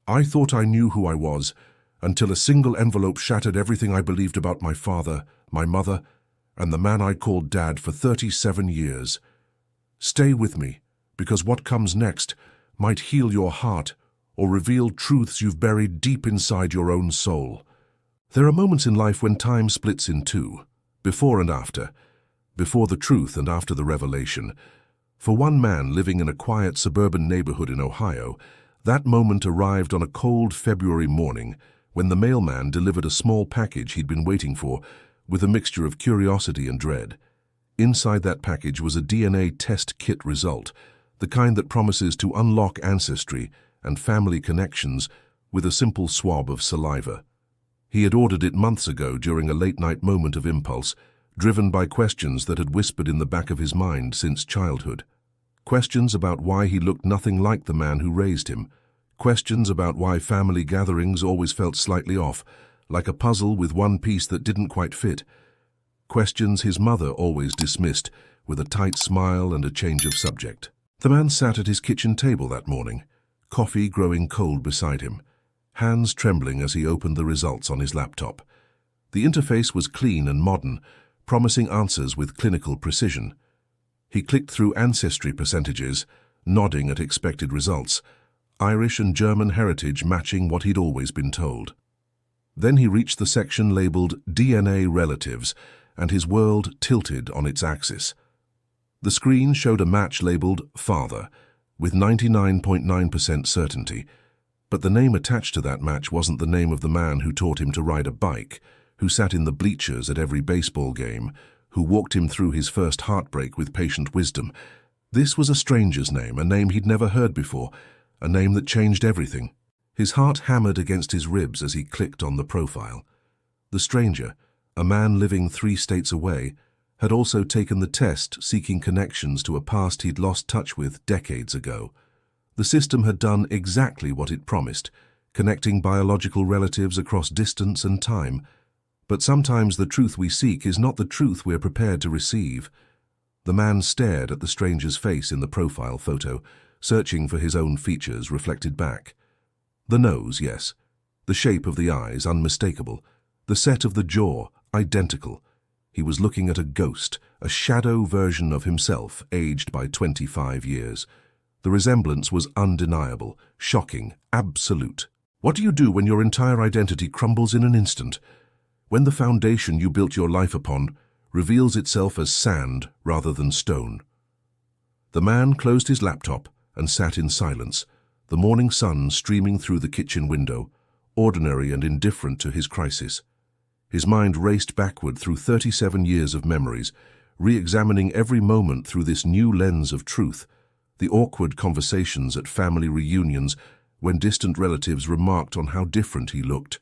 I thought I knew who I was, until a single envelope shattered everything I believed about my father, my mother, and the man I called Dad for 37 years. Stay with me, because what comes next might heal your heart or reveal truths you've buried deep inside your own soul. There are moments in life when time splits in two, before and after, before the truth and after the revelation. For one man living in a quiet suburban neighborhood in Ohio, that moment arrived on a cold February morning when the mailman delivered a small package he'd been waiting for with a mixture of curiosity and dread. Inside that package was a DNA test kit result, the kind that promises to unlock ancestry and family connections with a simple swab of saliva. He had ordered it months ago during a late-night moment of impulse, driven by questions that had whispered in the back of his mind since childhood. Questions about why he looked nothing like the man who raised him. Questions about why family gatherings always felt slightly off, like a puzzle with one piece that didn't quite fit. Questions his mother always dismissed with a tight smile and a change of subject. The man sat at his kitchen table that morning, coffee growing cold beside him, hands trembling as he opened the results on his laptop. The interface was clean and modern, promising answers with clinical precision. He clicked through ancestry percentages, nodding at expected results, Irish and German heritage matching what he'd always been told. Then he reached the section labeled DNA relatives, and his world tilted on its axis. The screen showed a match labeled father, with 99.9% certainty, but the name attached to that match wasn't the name of the man who taught him to ride a bike, who sat in the bleachers at every baseball game, who walked him through his first heartbreak with patient wisdom. This was a stranger's name, a name he'd never heard before, a name that changed everything. His heart hammered against his ribs as he clicked on the profile. The stranger, a man living 3 states away, had also taken the test, seeking connections to a past he'd lost touch with decades ago. The system had done exactly what it promised, connecting biological relatives across distance and time. But sometimes the truth we seek is not the truth we're prepared to receive. The man stared at the stranger's face in the profile photo, searching for his own features reflected back. The nose, yes. The shape of the eyes, unmistakable. The set of the jaw, identical. He was looking at a ghost, a shadow version of himself, aged by 25 years. The resemblance was undeniable, shocking, absolute. What do you do when your entire identity crumbles in an instant? When the foundation you built your life upon reveals itself as sand rather than stone? The man closed his laptop and sat in silence, the morning sun streaming through the kitchen window, ordinary and indifferent to his crisis. His mind raced backward through 37 years of memories, re-examining every moment through this new lens of truth, the awkward conversations at family reunions when distant relatives remarked on how different he looked,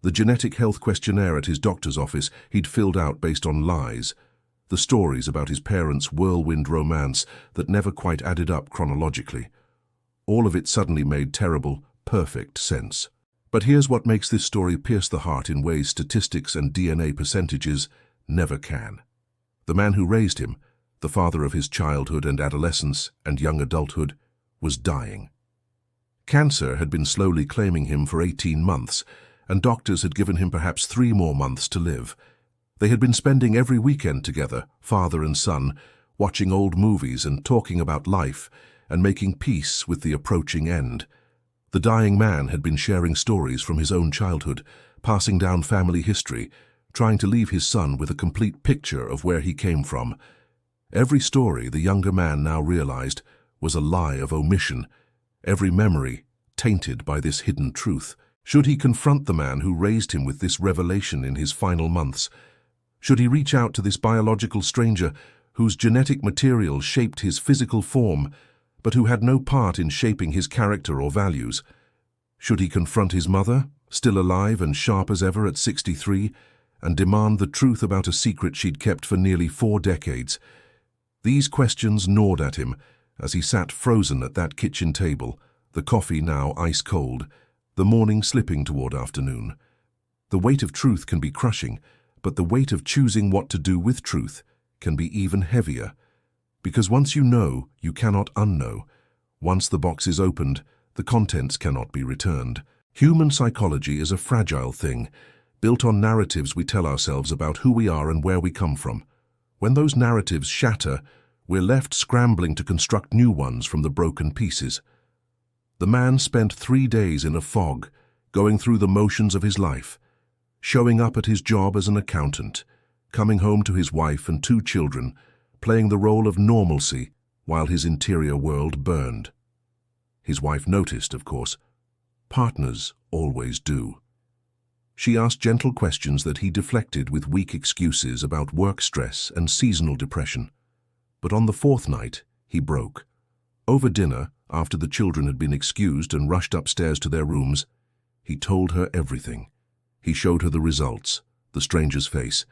the genetic health questionnaire at his doctor's office he'd filled out based on lies, the stories about his parents' whirlwind romance that never quite added up chronologically. All of it suddenly made terrible, perfect sense. But here's what makes this story pierce the heart in ways statistics and DNA percentages never can. The man who raised him, the father of his childhood and adolescence and young adulthood, was dying. Cancer had been slowly claiming him for 18 months, and doctors had given him perhaps 3 more months to live. They had been spending every weekend together, father and son, watching old movies and talking about life and making peace with the approaching end. The dying man had been sharing stories from his own childhood, passing down family history, trying to leave his son with a complete picture of where he came from. Every story, the younger man now realized, was a lie of omission, every memory tainted by this hidden truth. Should he confront the man who raised him with this revelation in his final months? Should he reach out to this biological stranger whose genetic material shaped his physical form, but who had no part in shaping his character or values? Should he confront his mother, still alive and sharp as ever at 63, and demand the truth about a secret she'd kept for nearly 4 decades? These questions gnawed at him as he sat frozen at that kitchen table, the coffee now ice cold, the morning slipping toward afternoon. The weight of truth can be crushing, but the weight of choosing what to do with truth can be even heavier. Because once you know, you cannot unknow. Once the box is opened, The contents cannot be returned. Human psychology is a fragile thing, built on narratives we tell ourselves about who we are and where we come from. When those narratives shatter, we're left scrambling to construct new ones from the broken pieces. The man spent 3 days in a fog, going through the motions of his life, showing up at his job as an accountant, coming home to his wife and 2 children, playing the role of normalcy while his interior world burned. His wife noticed, of course. Partners always do. She asked gentle questions that he deflected with weak excuses about work stress and seasonal depression. But on the 4th night, he broke. Over dinner, after the children had been excused and rushed upstairs to their rooms, he told her everything. He showed her the results, the stranger's face,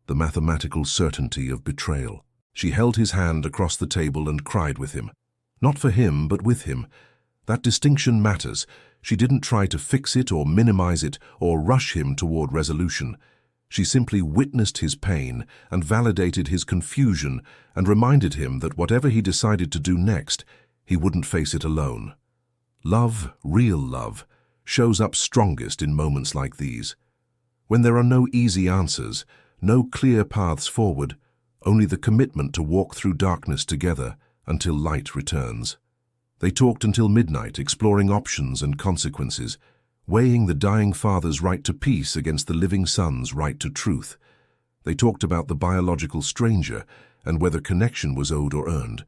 the mathematical certainty of betrayal. She held his hand across the table and cried with him. Not for him, but with him. That distinction matters. She didn't try to fix it or minimize it or rush him toward resolution. She simply witnessed his pain and validated his confusion and reminded him that whatever he decided to do next, he wouldn't face it alone. Love, real love, shows up strongest in moments like these. When there are no easy answers, no clear paths forward, only the commitment to walk through darkness together until light returns. They talked until midnight, exploring options and consequences, weighing the dying father's right to peace against the living son's right to truth. They talked about the biological stranger and whether connection was owed or earned.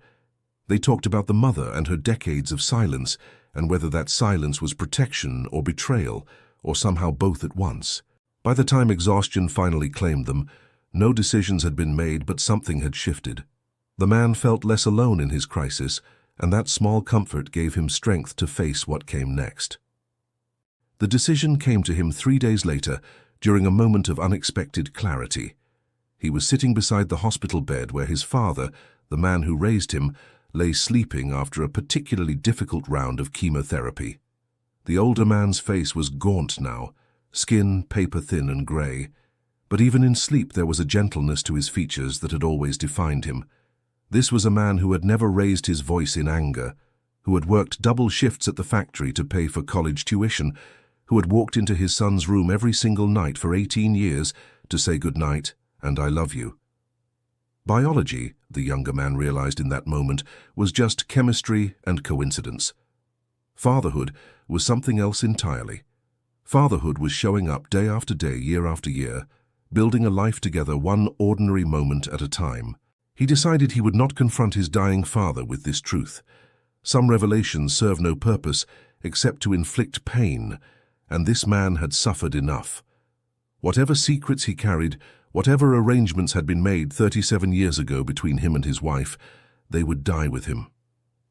They talked about the mother and her decades of silence and whether that silence was protection or betrayal, or somehow both at once. By the time exhaustion finally claimed them, no decisions had been made, but something had shifted. The man felt less alone in his crisis, and that small comfort gave him strength to face what came next. The decision came to him 3 days later, during a moment of unexpected clarity. He was sitting beside the hospital bed where his father, the man who raised him, lay sleeping after a particularly difficult round of chemotherapy. The older man's face was gaunt now, skin paper-thin and grey, but even in sleep there was a gentleness to his features that had always defined him. This was a man who had never raised his voice in anger, who had worked double shifts at the factory to pay for college tuition, who had walked into his son's room every single night for 18 years to say goodnight and I love you. Biology, the younger man realized in that moment, was just chemistry and coincidence. Fatherhood was something else entirely. Fatherhood was showing up day after day, year after year, building a life together one ordinary moment at a time. He decided he would not confront his dying father with this truth. Some revelations serve no purpose except to inflict pain, and this man had suffered enough. Whatever secrets he carried, whatever arrangements had been made 37 years ago between him and his wife, they would die with him.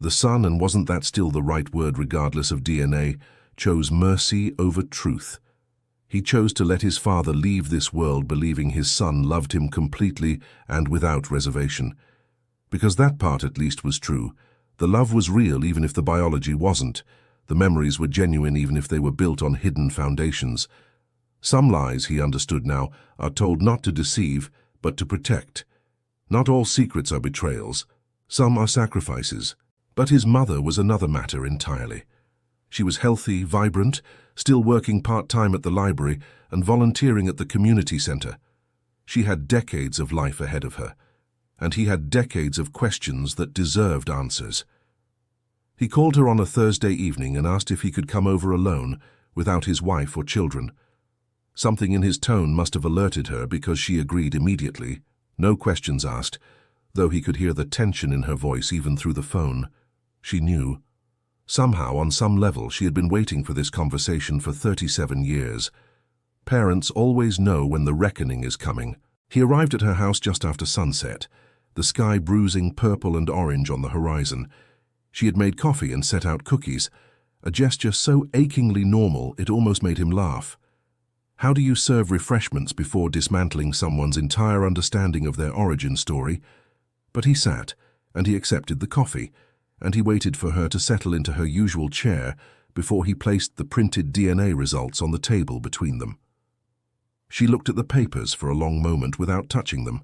The son, and wasn't that still the right word regardless of DNA, chose mercy over truth. He chose to let his father leave this world believing his son loved him completely and without reservation. Because that part at least was true. The love was real even if the biology wasn't. The memories were genuine even if they were built on hidden foundations. Some lies, he understood now, are told not to deceive, but to protect. Not all secrets are betrayals. Some are sacrifices. But his mother was another matter entirely. She was healthy, vibrant, still working part-time at the library and volunteering at the community center. She had decades of life ahead of her, and he had decades of questions that deserved answers. He called her on a Thursday evening and asked if he could come over alone, without his wife or children. Something in his tone must have alerted her because she agreed immediately, no questions asked, though he could hear the tension in her voice even through the phone. She knew. Somehow, on some level, she had been waiting for this conversation for 37 years. Parents always know when the reckoning is coming. He arrived at her house just after sunset, the sky bruising purple and orange on the horizon. She had made coffee and set out cookies, a gesture so achingly normal it almost made him laugh. How do you serve refreshments before dismantling someone's entire understanding of their origin story? But he sat, and he accepted the coffee, and he waited for her to settle into her usual chair before he placed the printed DNA results on the table between them. She looked at the papers for a long moment without touching them.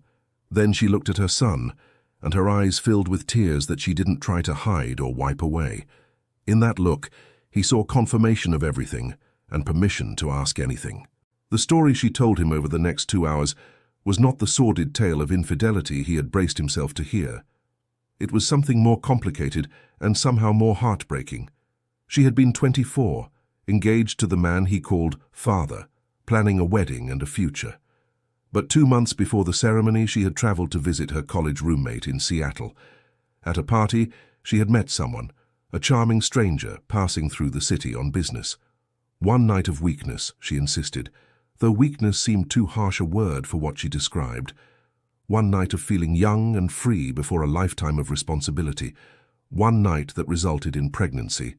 Then she looked at her son, and her eyes filled with tears that she didn't try to hide or wipe away. In that look, He saw confirmation of everything and permission to ask anything. The story she told him over the next 2 hours was not the sordid tale of infidelity he had braced himself to hear. It was something more complicated and somehow more heartbreaking. She had been 24, engaged to the man he called father, planning a wedding and a future. But 2 months before the ceremony, she had traveled to visit her college roommate in Seattle. At a party, she had met someone, a charming stranger passing through the city on business. One night of weakness, she insisted, though weakness seemed too harsh a word for what she described. One night of feeling young and free before a lifetime of responsibility. One night that resulted in pregnancy.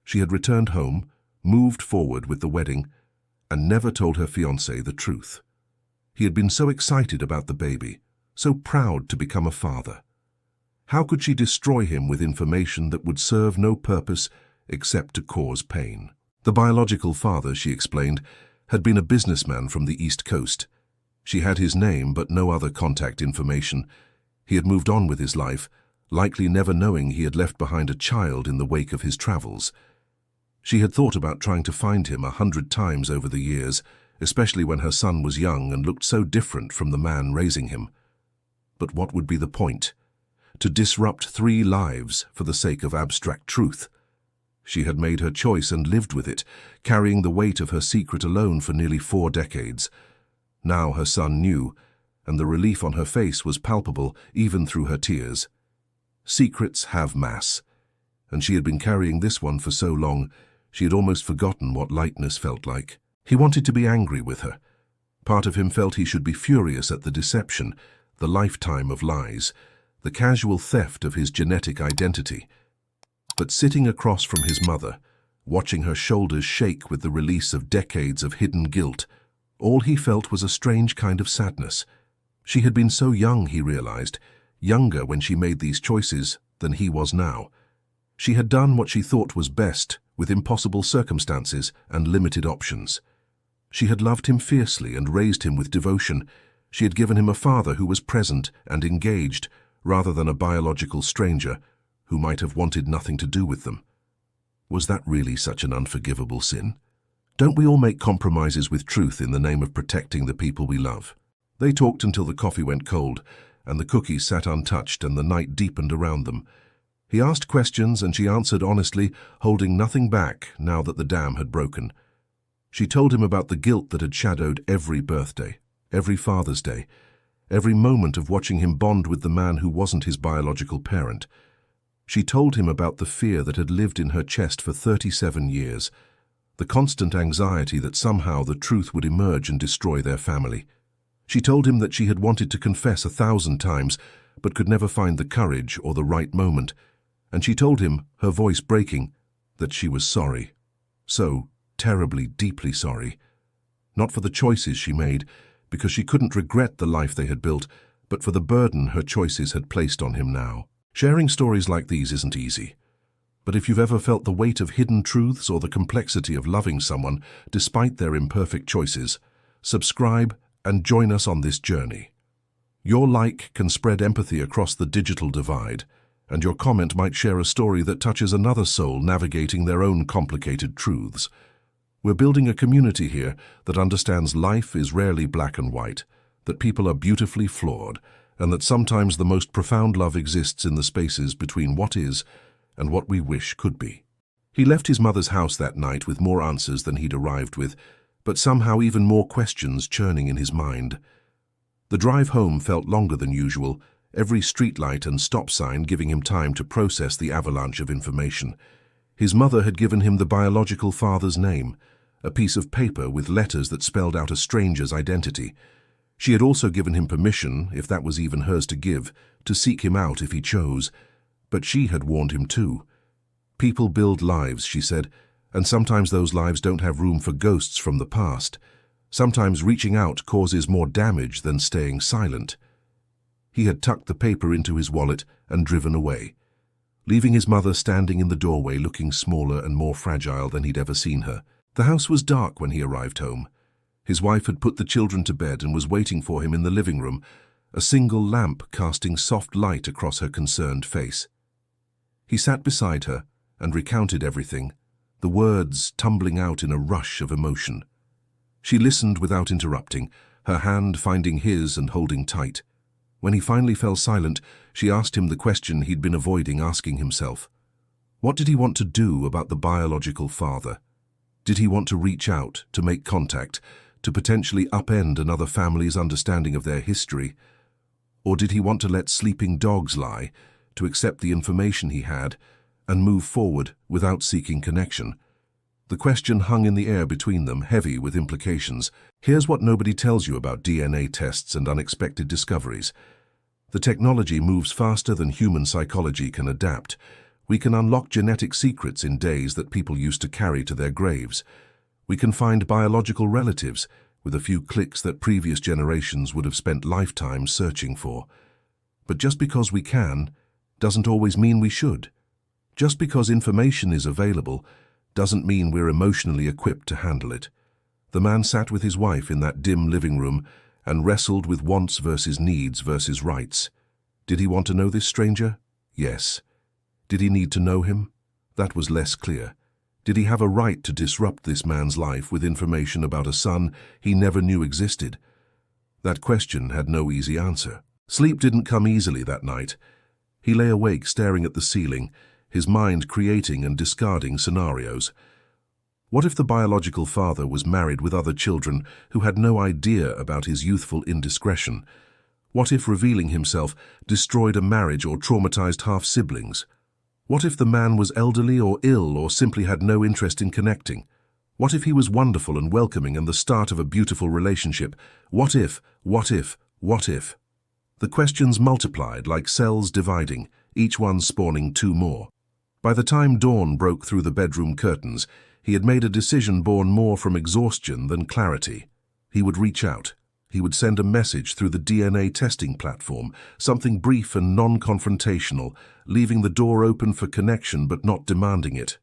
She had returned home, moved forward with the wedding, and never told her fiancé the truth. He had been so excited about the baby, so proud to become a father. How could she destroy him with information that would serve no purpose except to cause pain? The biological father, she explained, had been a businessman from the East Coast. She had his name but no other contact information. He had moved on with his life, likely never knowing he had left behind a child in the wake of his travels. She had thought about trying to find him 100 times over the years, especially when her son was young and looked so different from the man raising him. But what would be the point? To disrupt 3 lives for the sake of abstract truth? She had made her choice and lived with it, carrying the weight of her secret alone for nearly 4 decades. Now her son knew, and the relief on her face was palpable even through her tears. Secrets have mass, and she had been carrying this one for so long, she had almost forgotten what lightness felt like. He wanted to be angry with her. Part of him felt he should be furious at the deception, the lifetime of lies, the casual theft of his genetic identity. But sitting across from his mother, watching her shoulders shake with the release of decades of hidden guilt, all he felt was a strange kind of sadness. She had been so young, he realized, younger when she made these choices than he was now. She had done what she thought was best with impossible circumstances and limited options. She had loved him fiercely and raised him with devotion. She had given him a father who was present and engaged, rather than a biological stranger who might have wanted nothing to do with them. Was that really such an unforgivable sin? Don't we all make compromises with truth in the name of protecting the people we love? They talked until the coffee went cold, and the cookies sat untouched and the night deepened around them. He asked questions and she answered honestly, holding nothing back now that the dam had broken. She told him about the guilt that had shadowed every birthday, every Father's Day, every moment of watching him bond with the man who wasn't his biological parent. She told him about the fear that had lived in her chest for 37 years, the constant anxiety that somehow the truth would emerge and destroy their family. She told him that she had wanted to confess 1,000 times, but could never find the courage or the right moment. And she told him, her voice breaking, that she was sorry. So terribly, deeply sorry. Not for the choices she made, because she couldn't regret the life they had built, but for the burden her choices had placed on him now. Sharing stories like these isn't easy. But if you've ever felt the weight of hidden truths or the complexity of loving someone despite their imperfect choices, subscribe and join us on this journey. Your like can spread empathy across the digital divide, and your comment might share a story that touches another soul navigating their own complicated truths. We're building a community here that understands life is rarely black and white, that people are beautifully flawed, and that sometimes the most profound love exists in the spaces between what is and what we wish could be. He left his mother's house that night with more answers than he'd arrived with, but somehow even more questions churning in his mind. The drive home felt longer than usual, every streetlight and stop sign giving him time to process the avalanche of information. His mother had given him the biological father's name, a piece of paper with letters that spelled out a stranger's identity. She had also given him permission, if that was even hers to give, to seek him out if he chose. But she had warned him too. People build lives, she said, and sometimes those lives don't have room for ghosts from the past. Sometimes reaching out causes more damage than staying silent. He had tucked the paper into his wallet and driven away, leaving his mother standing in the doorway looking smaller and more fragile than he'd ever seen her. The house was dark when he arrived home. His wife had put the children to bed and was waiting for him in the living room, a single lamp casting soft light across her concerned face. He sat beside her and recounted everything, the words tumbling out in a rush of emotion. She listened without interrupting, her hand finding his and holding tight. When he finally fell silent, she asked him the question he'd been avoiding asking himself. What did he want to do about the biological father? Did he want to reach out, to make contact, to potentially upend another family's understanding of their history? Or did he want to let sleeping dogs lie, to accept the information he had, and move forward without seeking connection? The question hung in the air between them, heavy with implications. Here's what nobody tells you about DNA tests and unexpected discoveries. The technology moves faster than human psychology can adapt. We can unlock genetic secrets in days that people used to carry to their graves. We can find biological relatives with a few clicks that previous generations would have spent lifetimes searching for. But just because we can, doesn't always mean we should. Just because information is available, doesn't mean we're emotionally equipped to handle it. The man sat with his wife in that dim living room and wrestled with wants versus needs versus rights. Did he want to know this stranger? Yes. Did he need to know him? That was less clear. Did he have a right to disrupt this man's life with information about a son he never knew existed? That question had no easy answer. Sleep didn't come easily that night. He lay awake staring at the ceiling, his mind creating and discarding scenarios. What if the biological father was married with other children who had no idea about his youthful indiscretion? What if revealing himself destroyed a marriage or traumatized half-siblings? What if the man was elderly or ill or simply had no interest in connecting? What if he was wonderful and welcoming and the start of a beautiful relationship? What if, what if, what if? The questions multiplied like cells dividing, each one spawning two more. By the time dawn broke through the bedroom curtains, he had made a decision born more from exhaustion than clarity. He would reach out. He would send a message through the DNA testing platform, something brief and non-confrontational, leaving the door open for connection but not demanding it.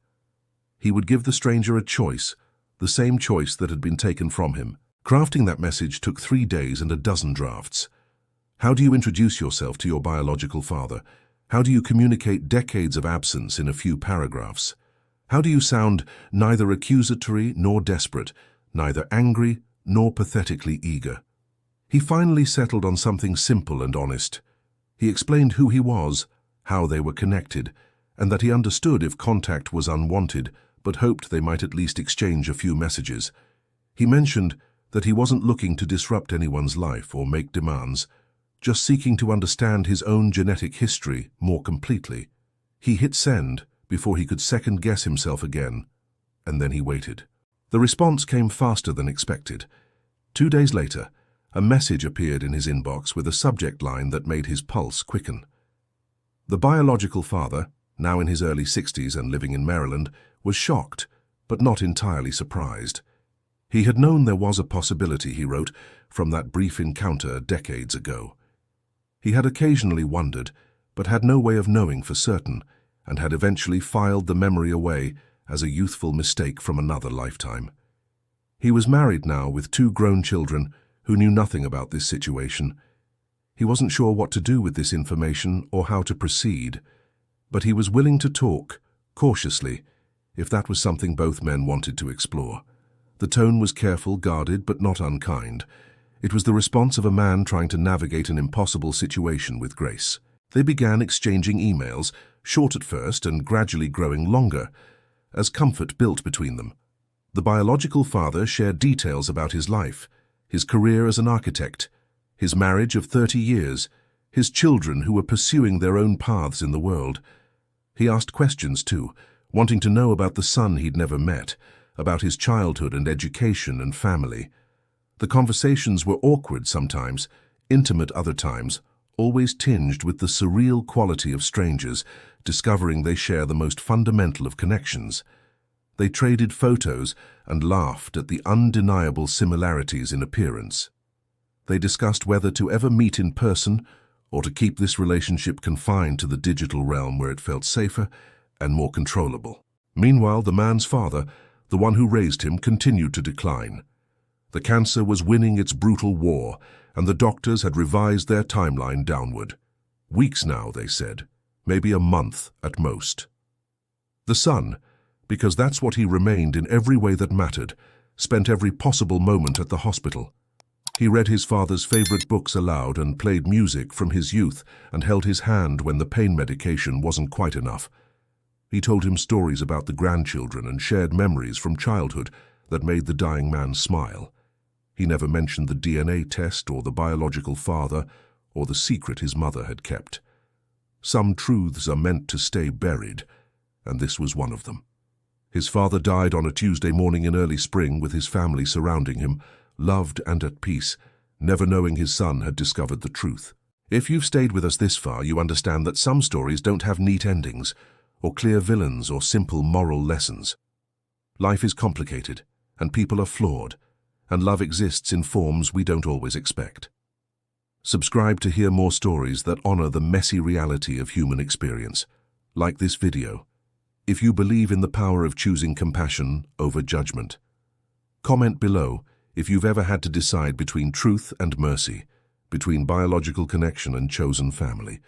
He would give the stranger a choice, the same choice that had been taken from him. Crafting that message took 3 days and a dozen drafts. How do you introduce yourself to your biological father? How do you communicate decades of absence in a few paragraphs? How do you sound neither accusatory nor desperate, neither angry nor pathetically eager? He finally settled on something simple and honest. He explained who he was, how they were connected, and that he understood if contact was unwanted, but hoped they might at least exchange a few messages. He mentioned that he wasn't looking to disrupt anyone's life or make demands, just seeking to understand his own genetic history more completely. He hit send before he could second-guess himself again, and then he waited. The response came faster than expected. 2 days later, a message appeared in his inbox with a subject line that made his pulse quicken. The biological father, now in his early 60s and living in Maryland, was shocked, but not entirely surprised. He had known there was a possibility, he wrote, from that brief encounter decades ago. He had occasionally wondered, but had no way of knowing for certain, and had eventually filed the memory away as a youthful mistake from another lifetime. He was married now with 2 grown children who knew nothing about this situation. He wasn't sure what to do with this information or how to proceed, but he was willing to talk, cautiously, if that was something both men wanted to explore. The tone was careful, guarded, but not unkind. It was the response of a man trying to navigate an impossible situation with grace. They began exchanging emails, short at first and gradually growing longer, as comfort built between them. The biological father shared details about his life, his career as an architect, his marriage of 30 years, his children who were pursuing their own paths in the world. He asked questions too, wanting to know about the son he'd never met, about his childhood and education and family. The conversations were awkward sometimes, intimate other times, always tinged with the surreal quality of strangers, discovering they share the most fundamental of connections. They traded photos and laughed at the undeniable similarities in appearance. They discussed whether to ever meet in person or to keep this relationship confined to the digital realm where it felt safer and more controllable. Meanwhile, the man's father, the one who raised him, continued to decline. The cancer was winning its brutal war, and the doctors had revised their timeline downward. Weeks now, they said, maybe a month at most. The son, because that's what he remained in every way that mattered, spent every possible moment at the hospital. He read his father's favorite books aloud and played music from his youth and held his hand when the pain medication wasn't quite enough. He told him stories about the grandchildren and shared memories from childhood that made the dying man smile. He never mentioned the DNA test or the biological father or the secret his mother had kept. Some truths are meant to stay buried, and this was one of them. His father died on a Tuesday morning in early spring with his family surrounding him, loved and at peace, never knowing his son had discovered the truth. If you've stayed with us this far, you understand that some stories don't have neat endings, or clear villains, or simple moral lessons. Life is complicated, and people are flawed, and love exists in forms we don't always expect. Subscribe to hear more stories that honor the messy reality of human experience. Like this video, if you believe in the power of choosing compassion over judgment. Comment below if you've ever had to decide between truth and mercy, between biological connection and chosen family.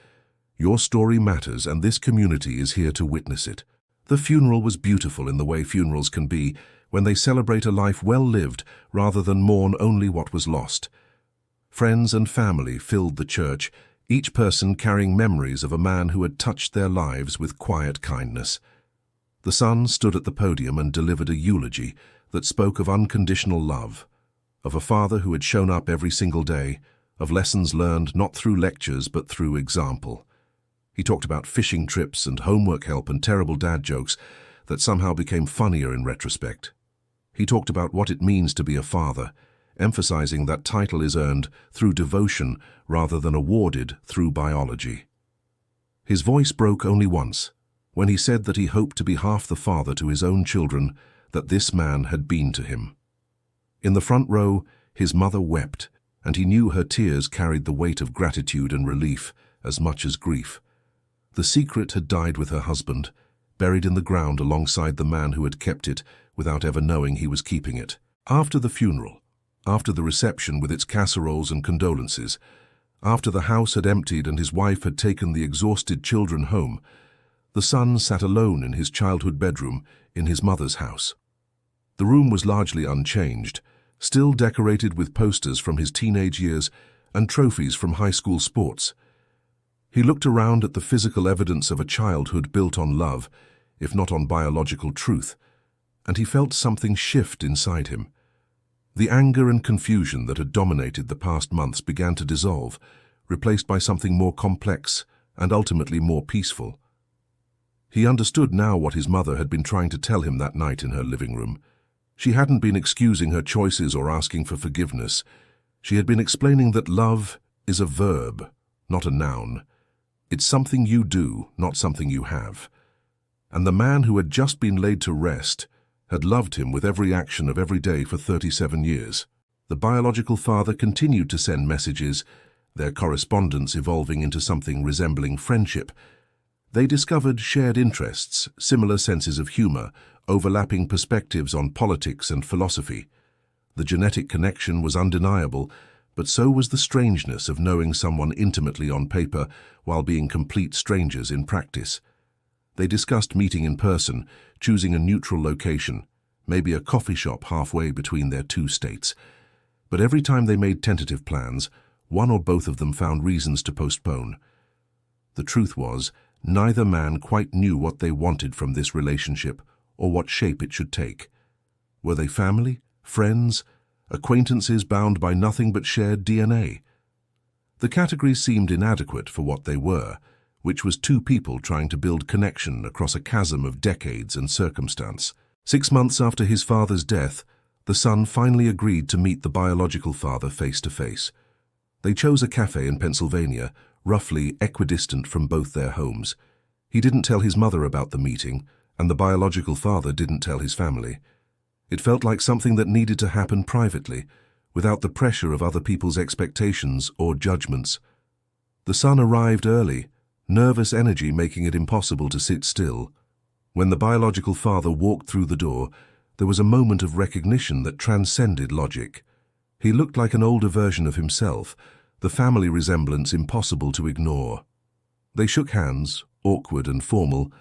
Your story matters, and this community is here to witness it. The funeral was beautiful in the way funerals can be, when they celebrate a life well lived rather than mourn only what was lost. Friends and family filled the church, each person carrying memories of a man who had touched their lives with quiet kindness. The son stood at the podium and delivered a eulogy that spoke of unconditional love, of a father who had shown up every single day, of lessons learned not through lectures but through example. He talked about fishing trips and homework help and terrible dad jokes that somehow became funnier in retrospect. He talked about what it means to be a father, emphasizing that title is earned through devotion rather than awarded through biology. His voice broke only once, when he said that he hoped to be half the father to his own children that this man had been to him. In the front row, his mother wept, and he knew her tears carried the weight of gratitude and relief as much as grief. The secret had died with her husband, buried in the ground alongside the man who had kept it without ever knowing he was keeping it. After the funeral, after the reception with its casseroles and condolences, after the house had emptied and his wife had taken the exhausted children home, the son sat alone in his childhood bedroom in his mother's house. The room was largely unchanged, still decorated with posters from his teenage years and trophies from high school sports. He looked around at the physical evidence of a childhood built on love, if not on biological truth, and he felt something shift inside him. The anger and confusion that had dominated the past months began to dissolve, replaced by something more complex and ultimately more peaceful. He understood now what his mother had been trying to tell him that night in her living room. She hadn't been excusing her choices or asking for forgiveness. She had been explaining that love is a verb, not a noun. It's something you do, not something you have. And the man who had just been laid to rest had loved him with every action of every day for 37 years. The biological father continued to send messages, their correspondence evolving into something resembling friendship. They discovered shared interests, similar senses of humor, overlapping perspectives on politics and philosophy. The genetic connection was undeniable, but so was the strangeness of knowing someone intimately on paper while being complete strangers in practice. They discussed meeting in person, choosing a neutral location, maybe a coffee shop halfway between their two states. But every time they made tentative plans, one or both of them found reasons to postpone. The truth was, neither man quite knew what they wanted from this relationship or what shape it should take. Were they family, friends, acquaintances bound by nothing but shared DNA? The categories seemed inadequate for what they were, which was two people trying to build connection across a chasm of decades and circumstance. 6 months after his father's death, the son finally agreed to meet the biological father face to face. They chose a cafe in Pennsylvania, roughly equidistant from both their homes. He didn't tell his mother about the meeting, and the biological father didn't tell his family. It felt like something that needed to happen privately, without the pressure of other people's expectations or judgments. The son arrived early, nervous energy making it impossible to sit still. When the biological father walked through the door, there was a moment of recognition that transcended logic. He looked like an older version of himself, the family resemblance impossible to ignore. They shook hands, awkward and formal,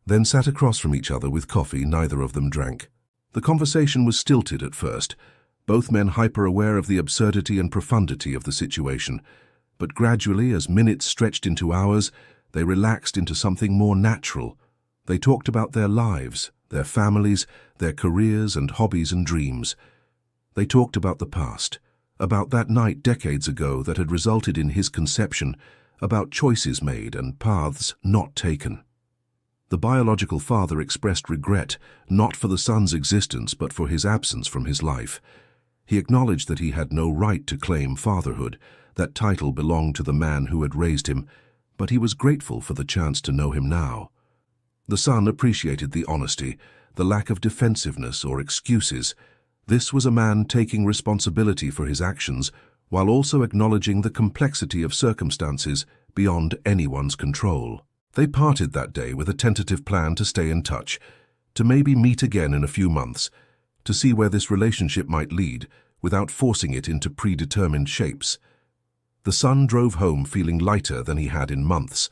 then sat across from each other with coffee neither of them drank. The conversation was stilted at first, both men hyper-aware of the absurdity and profundity of the situation, but gradually, as minutes stretched into hours, they relaxed into something more natural. They talked about their lives, their families, their careers and hobbies and dreams. They talked about the past, about that night decades ago that had resulted in his conception, about choices made and paths not taken. The biological father expressed regret, not for the son's existence but for his absence from his life. He acknowledged that he had no right to claim fatherhood. That title belonged to the man who had raised him, but he was grateful for the chance to know him now. The son appreciated the honesty, the lack of defensiveness or excuses. This was a man taking responsibility for his actions while also acknowledging the complexity of circumstances beyond anyone's control. They parted that day with a tentative plan to stay in touch, to maybe meet again in a few months, to see where this relationship might lead without forcing it into predetermined shapes. The son drove home feeling lighter than he had in months.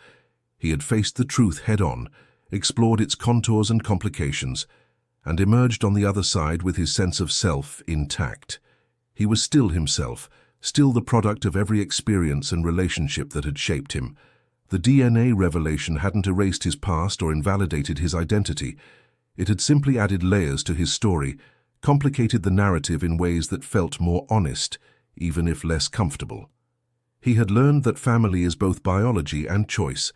He had faced the truth head-on, explored its contours and complications, and emerged on the other side with his sense of self intact. He was still himself, still the product of every experience and relationship that had shaped him. The DNA revelation hadn't erased his past or invalidated his identity. It had simply added layers to his story, complicated the narrative in ways that felt more honest, even if less comfortable. He had learned that family is both biology and choice,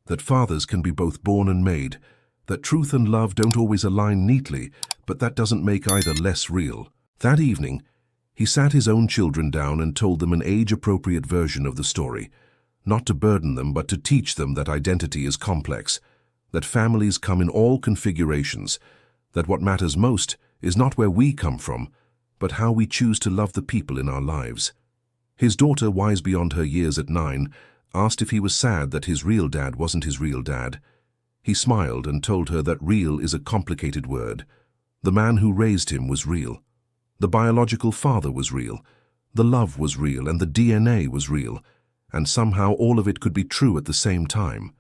that fathers can be both born and made, that truth and love don't always align neatly, but that doesn't make either less real. That evening, he sat his own children down and told them an age-appropriate version of the story, not to burden them but to teach them that identity is complex, that families come in all configurations, that what matters most is not where we come from, but how we choose to love the people in our lives. His daughter, wise beyond her years at 9, asked if he was sad that his real dad wasn't his real dad. He smiled and told her that real is a complicated word. The man who raised him was real. The biological father was real. The love was real and the DNA was real. And somehow all of it could be true at the same time.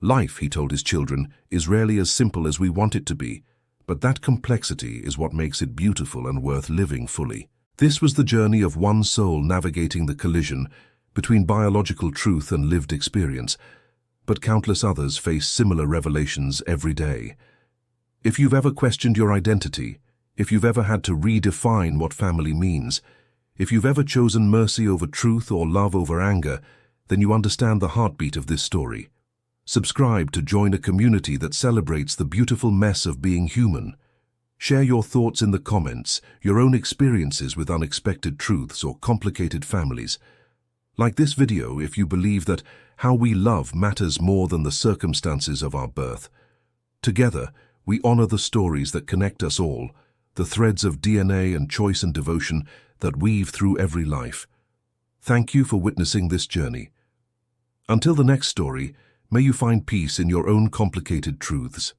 Life, he told his children, is rarely as simple as we want it to be, but that complexity is what makes it beautiful and worth living fully. This was the journey of one soul navigating the collision between biological truth and lived experience, but countless others face similar revelations every day. If you've ever questioned your identity, if you've ever had to redefine what family means, if you've ever chosen mercy over truth or love over anger, then you understand the heartbeat of this story. Subscribe to join a community that celebrates the beautiful mess of being human. Share your thoughts in the comments, your own experiences with unexpected truths or complicated families. Like this video if you believe that how we love matters more than the circumstances of our birth. Together, we honor the stories that connect us all, the threads of DNA and choice and devotion that weave through every life. Thank you for witnessing this journey. Until the next story, may you find peace in your own complicated truths.